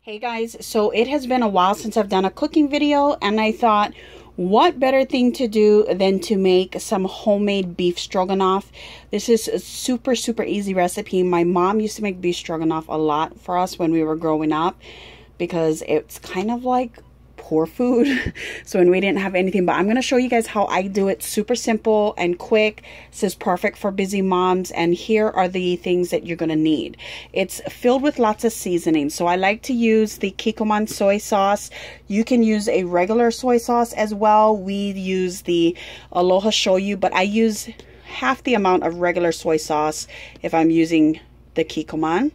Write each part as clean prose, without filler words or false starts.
Hey guys, so it has been a while since I've done a cooking video, and I thought what better thing to do than to make some homemade beef stroganoff. This is a super easy recipe. My mom used to make beef stroganoff a lot for us when we were growing up because it's kind of like poor food. So when we didn't have anything, but I'm going to show you guys how I do it. Super simple and quick. This is perfect for busy moms, and here are the things that you're going to need. It's filled with lots of seasoning, so I like to use the Kikkoman soy sauce. You can use a regular soy sauce as well. We use the Aloha shoyu, but I use half the amount of regular soy sauce if I'm using the Kikkoman.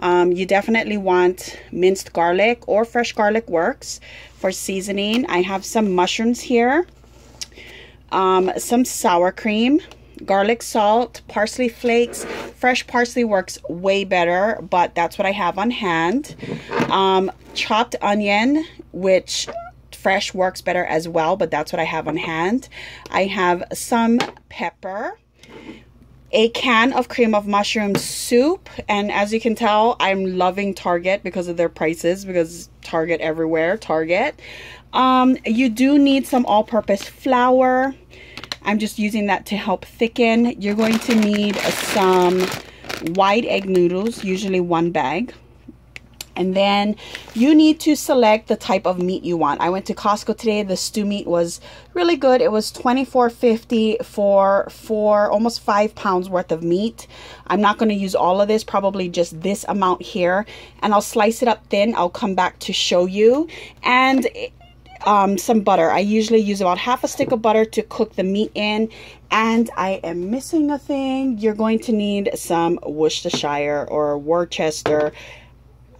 You definitely want minced garlic or fresh garlic works for seasoning. I have some mushrooms here, some sour cream, garlic salt, parsley flakes. Fresh parsley works way better, but that's what I have on hand. Chopped onion, which fresh works better as well, but that's what I have on hand. I have some pepper, a can of cream of mushroom soup, and as you can tell, I'm loving Target because of their prices, because Target everywhere, Target. You do need some all-purpose flour. I'm just using that to help thicken. You're going to need some white egg noodles, usually 1 bag. And then you need to select the type of meat you want. I went to Costco today. The stew meat was really good. It was $24.50 for almost 5 pounds worth of meat. I'm not going to use all of this, probably just this amount here. And I'll slice it up thin. I'll come back to show you. And some butter. I usually use about half a stick of butter to cook the meat in. And I am missing a thing. You're going to need some Worcestershire or Worcester.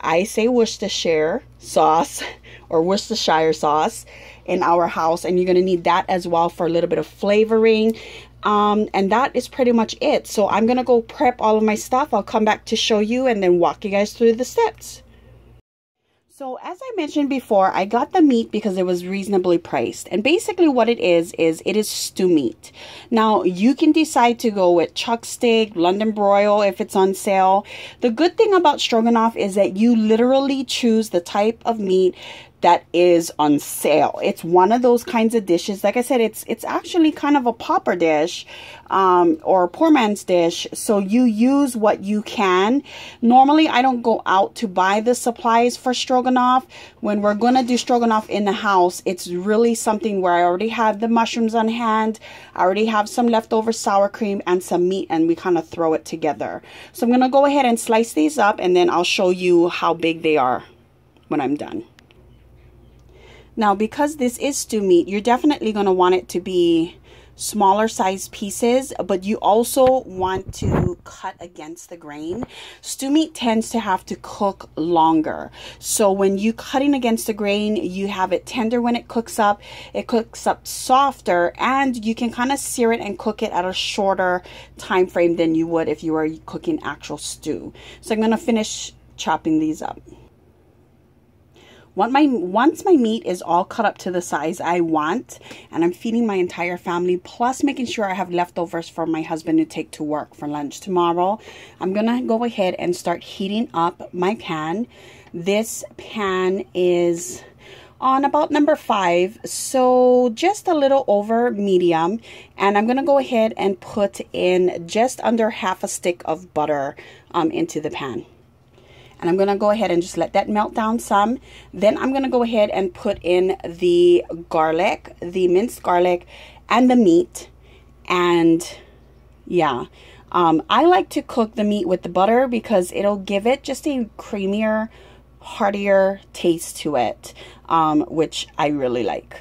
I say Worcestershire sauce or Worcestershire sauce in our house, and you're going to need that as well for a little bit of flavoring. And that is pretty much it. So I'm going to go prep all of my stuff. I'll come back to show you and then walk you guys through the steps. So as I mentioned before, I got the meat because it was reasonably priced. And basically what it is stew meat. Now you can decide to go with chuck steak, London broil if it's on sale. The good thing about stroganoff is that you literally choose the type of meat that is on sale. It's one of those kinds of dishes. Like I said, it's actually kind of a pauper dish or a poor man's dish. So you use what you can. Normally, I don't go out to buy the supplies for stroganoff. When we're going to do stroganoff in the house, it's really something where I already have the mushrooms on hand. I already have some leftover sour cream and some meat, and we kind of throw it together. So I'm going to go ahead and slice these up, and then I'll show you how big they are when I'm done. Now, because this is stew meat, you're definitely going to want it to be smaller size pieces, but you also want to cut against the grain. Stew meat tends to have to cook longer. So when you cutting against the grain, you have it tender when it cooks up softer, and you can kind of sear it and cook it at a shorter time frame than you would if you were cooking actual stew. So I'm going to finish chopping these up. Once my meat is all cut up to the size I want, and I'm feeding my entire family, plus making sure I have leftovers for my husband to take to work for lunch tomorrow, I'm going to go ahead and start heating up my pan. This pan is on about number 5, so just a little over medium, and I'm going to go ahead and put in just under half a stick of butter into the pan. And I'm going to go ahead and just let that melt down some. Then I'm going to go ahead and put in the garlic, the minced garlic, and the meat. And yeah, I like to cook the meat with the butter because it'll give it just a creamier, heartier taste to it, which I really like.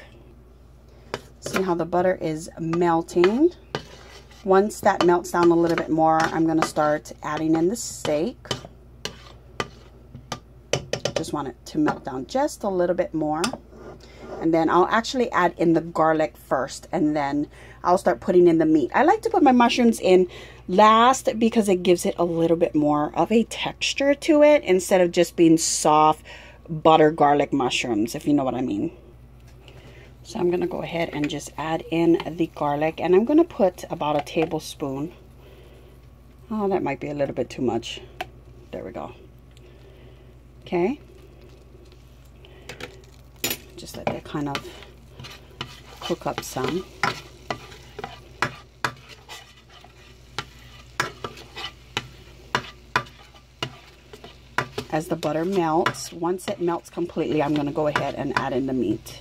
See how the butter is melting. Once that melts down a little bit more, I'm going to start adding in the steak. Just want it to melt down just a little bit more, and then I'll actually add in the garlic first, and then I'll start putting in the meat. I like to put my mushrooms in last because it gives it a little bit more of a texture to it instead of just being soft butter garlic mushrooms, if you know what I mean. So I'm gonna go ahead and just add in the garlic, and I'm gonna put about a tablespoon. Oh, that might be a little bit too much. There we go. Okay. just let that kind of cook up some. As the butter melts, once it melts completely, I'm going to go ahead and add in the meat.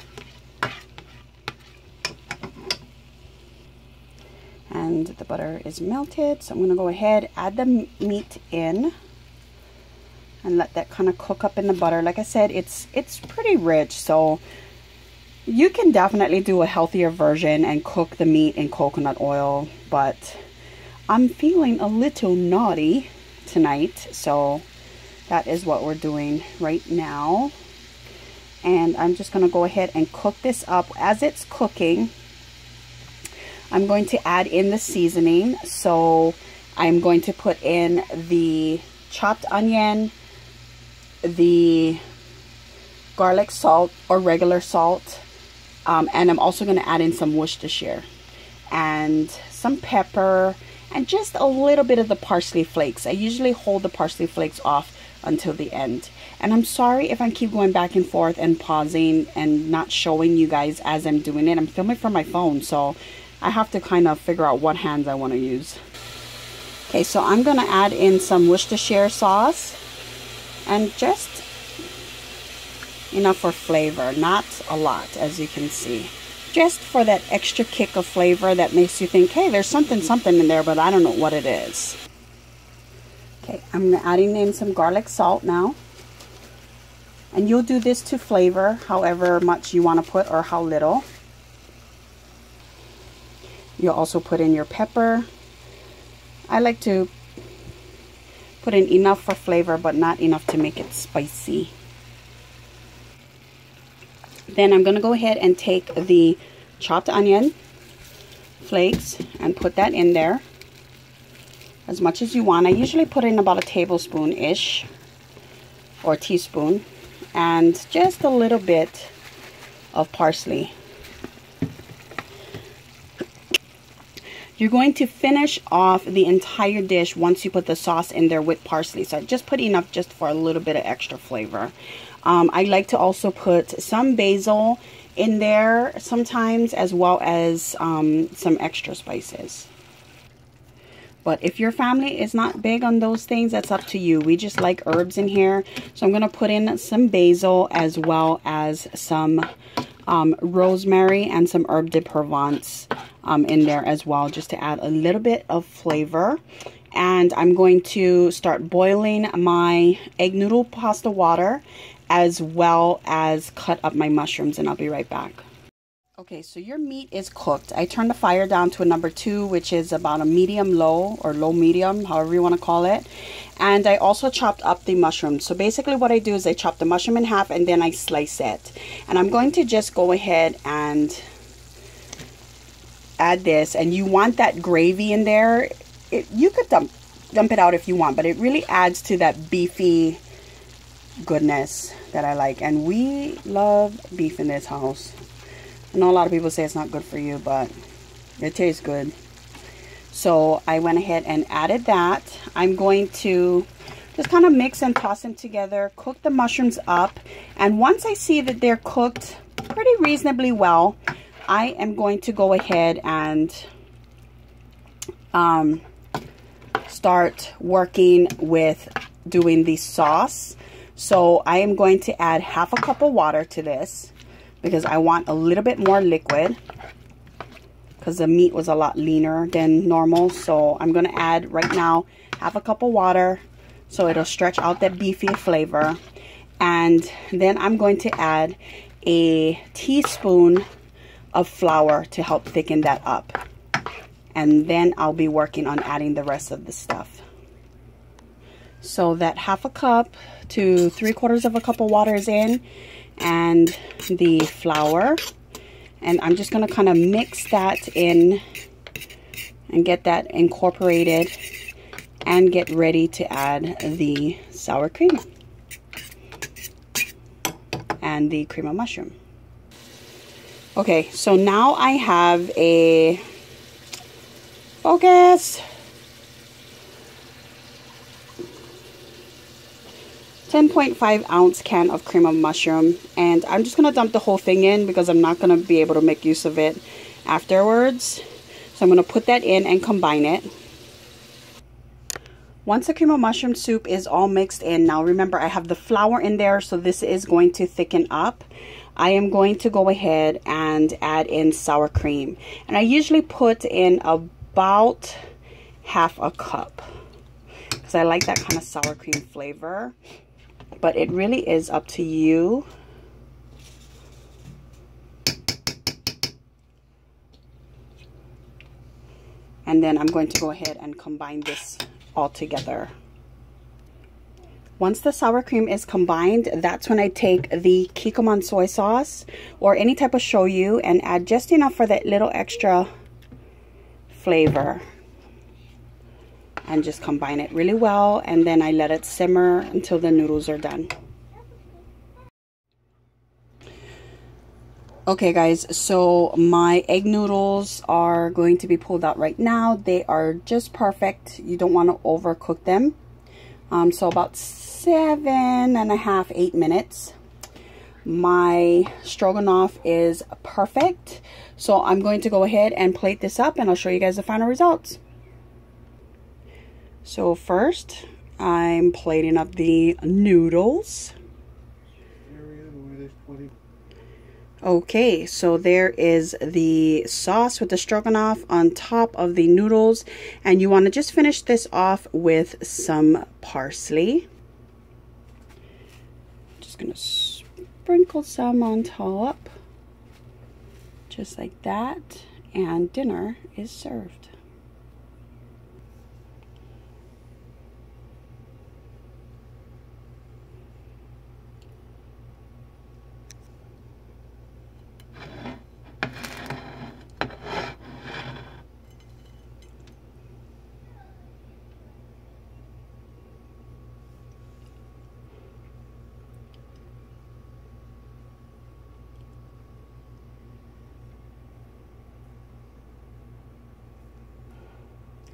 And the butter is melted, so I'm going to go ahead, add the meat in, and let that kind of cook up in the butter. Like I said, it's pretty rich, so you can definitely do a healthier version and cook the meat in coconut oil, but I'm feeling a little naughty tonight, so that is what we're doing right now. And I'm just going to go ahead and cook this up. As it's cooking, I'm going to add in the seasoning. So I'm going to put in the chopped onion, the garlic salt or regular salt, and I'm also going to add in some Worcestershire and some pepper and just a little bit of the parsley flakes. I usually hold the parsley flakes off until the end. And I'm sorry if I keep going back and forth and pausing and not showing you guys as I'm doing it. I'm filming from my phone, so I have to kind of figure out what hands I want to use. Okay, so I'm going to add in some Worcestershire sauce, and just enough for flavor, not a lot, as you can see. Just for that extra kick of flavor that makes you think, hey, there's something in there, but I don't know what it is. Okay, I'm adding in some garlic salt now. And you'll do this to flavor, however much you want to put or how little. You'll also put in your pepper. I like to put in enough for flavor, but not enough to make it spicy. Then I'm going to go ahead and take the chopped onion flakes and put that in there. As much as you want. I usually put in about a tablespoon-ish or teaspoon, and just a little bit of parsley. You're going to finish off the entire dish once you put the sauce in there with parsley. So just put enough just for a little bit of extra flavor. I like to also put some basil in there sometimes, as well as some extra spices. But if your family is not big on those things, that's up to you. We just like herbs in here. So I'm going to put in some basil as well as some rosemary and some herb de Provence in there as well, just to add a little bit of flavor. And I'm going to start boiling my egg noodle pasta water as well as cut up my mushrooms, and I'll be right back. Okay, so your meat is cooked. I turned the fire down to a number 2, which is about a medium-low or low-medium, however you want to call it. And I also chopped up the mushrooms. So basically what I do is I chop the mushroom in half and then I slice it. And I'm going to just go ahead and add this. And you want that gravy in there. You could dump it out if you want, but it really adds to that beefy goodness that I like. And we love beef in this house. I know a lot of people say it's not good for you, but it tastes good. So I went ahead and added that. I'm going to just kind of mix and toss them together, cook the mushrooms up. And once I see that they're cooked pretty reasonably well, I am going to go ahead and start working with doing the sauce. So I am going to add half a cup of water to this, because I want a little bit more liquid, because the meat was a lot leaner than normal. So I'm going to add right now half a cup of water, so it'll stretch out that beefy flavor. And then I'm going to add a teaspoon of flour to help thicken that up. And then I'll be working on adding the rest of the stuff. So that half a cup to 3/4 of a cup of water is in, and the flour, and I'm just going to kind of mix that in and get that incorporated and get ready to add the sour cream and the cream of mushroom. Okay, so now I have a focus 10 10.5 ounce can of cream of mushroom, and I'm just gonna dump the whole thing in because I'm not gonna be able to make use of it afterwards. So I'm gonna put that in and combine it. Once the cream of mushroom soup is all mixed in, now remember I have the flour in there, so this is going to thicken up. I am going to go ahead and add in sour cream, and I usually put in about half a cup because I like that kind of sour cream flavor, but it really is up to you. And then I'm going to go ahead and combine this all together. Once the sour cream is combined, that's when I take the Kikkoman soy sauce or any type of shoyu and add just enough for that little extra flavor. And just combine it really well, and then I let it simmer until the noodles are done. Okay guys, so my egg noodles are going to be pulled out right now. They are just perfect. You don't want to overcook them. So about 7.5, 8 minutes. My stroganoff is perfect. So I'm going to go ahead and plate this up and I'll show you guys the final results. So first, I'm plating up the noodles. Okay, so there is the sauce with the stroganoff on top of the noodles, and you want to just finish this off with some parsley. Just gonna sprinkle some on top, just like that, and dinner is served.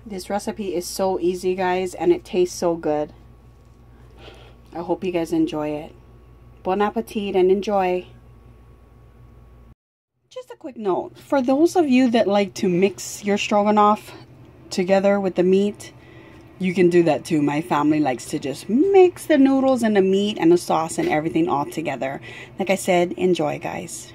This recipe is so easy, guys, and it tastes so good. I hope you guys enjoy it. Bon appetit and enjoy. Just a quick note, for those of you that like to mix your stroganoff together with the meat, you can do that too. My family likes to just mix the noodles and the meat and the sauce and everything all together. Like I said, enjoy, guys.